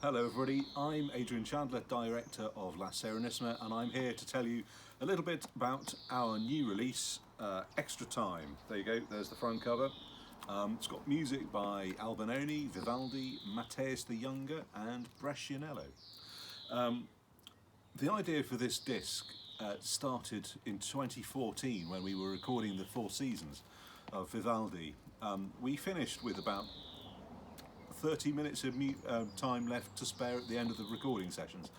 Hello everybody, I'm Adrian Chandler, Director of La Serenissima, and I'm here to tell you a little bit about our new release, Extra Time. There you go, there's the front cover. It's got music by Albinoni, Vivaldi, Matteus the Younger and Brescianello. The idea for this disc started in 2014 when we were recording the Four Seasons of Vivaldi. We finished with about 30 minutes of time left to spare at the end of the recording sessions,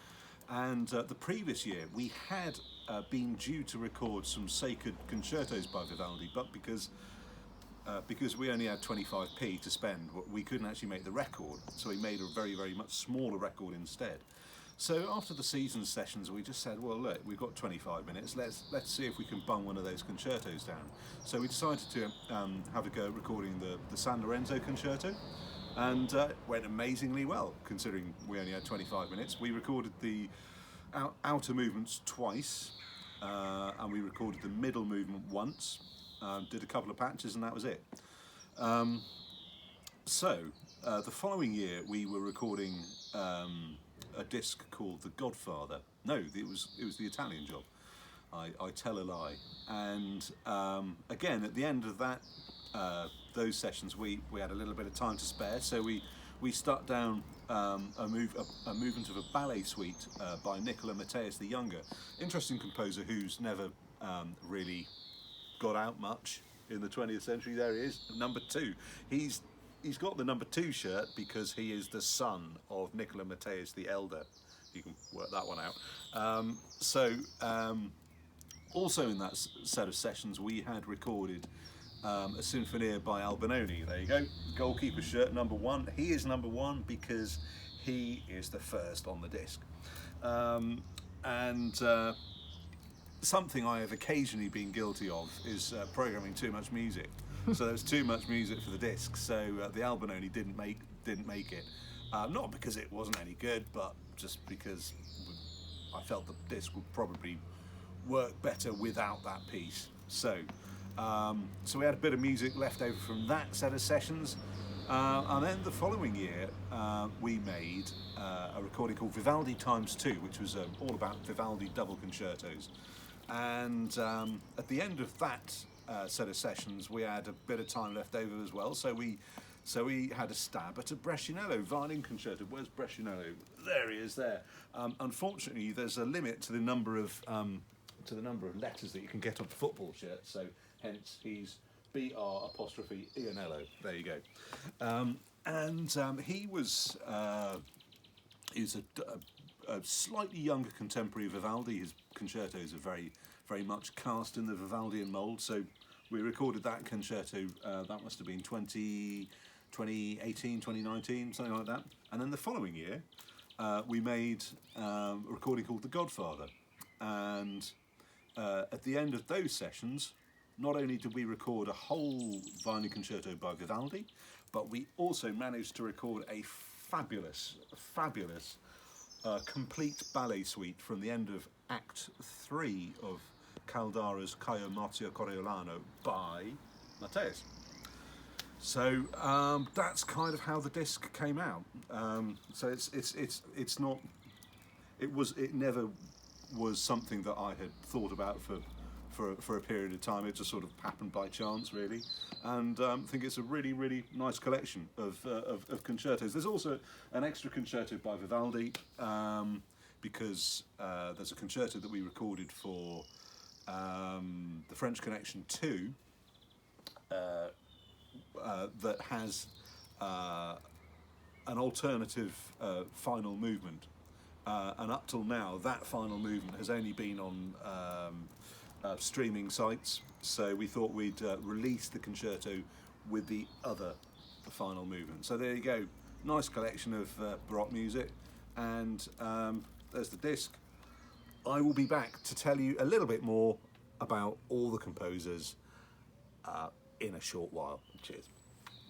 and the previous year we had been due to record some sacred concertos by Vivaldi, but because we only had 25p to spend, we couldn't actually make the record, so we made a very much smaller record instead. So after the season sessions, we just said, well, look, we've got 25 minutes. Let's see if we can bung one of those concertos down. So we decided to have a go at recording the San Lorenzo concerto, and it went amazingly well considering we only had 25 minutes. We recorded the outer movements twice, and we recorded the middle movement once. Did a couple of patches, and that was it. The following year, we were recording a disc called The Godfather. No, it was the Italian job. I tell a lie. And again, at the end of that those sessions, we had a little bit of time to spare, so we stuck down a movement of a ballet suite by Nicola Matteus the Younger. Interesting composer who's never really got out much in the 20th century. There he is, number 2. He's got the number 2 shirt because he is the son of Nicola Matteus the Elder. You can work that one out. Also in that set of sessions, we had recorded a Sinfonia by Albinoni. There you go, goalkeeper shirt, number 1. He is number 1 because he is the first on the disc. Something I have occasionally been guilty of is programming too much music. So there was too much music for the disc, so the Albinoni didn't make it. Not because it wasn't any good, but just because I felt the disc would probably work better without that piece. So we had a bit of music left over from that set of sessions, and then the following year we made a recording called Vivaldi Times 2, which was all about Vivaldi double concertos. And at the end of that set of sessions, we had a bit of time left over as well, so we had a stab at a Brescianello violin concerto. Where's Brescianello? There he is. There. Unfortunately, there's a limit to the number of letters that you can get on a football shirt. So hence he's BR''Ianello. There you go. He is a slightly younger contemporary of Vivaldi. His concertos are very much cast in the Vivaldian mould. So we recorded that concerto, that must have been 2018, 2019, something like that. And then the following year, we made a recording called The Godfather. And at the end of those sessions, not only did we record a whole violin concerto by Vivaldi, but we also managed to record a fabulous complete ballet suite from the end of Act 3 of Caldara's Caio Marzio Coriolano by Matteus. So that's kind of how the disc came out. So it never was something that I had thought about for a period of time. It just sort of happened by chance, really, and I think it's a really nice collection of concertos. There's also an extra concerto by Vivaldi, because there's a concerto that we recorded for the French Connection 2 that has an alternative final movement, and up till now that final movement has only been on streaming sites, so we thought we'd release the concerto with the other final movement. So there you go, nice collection of Baroque music, and there's the disc. I will be back to tell you a little bit more about all the composers in a short while. Cheers.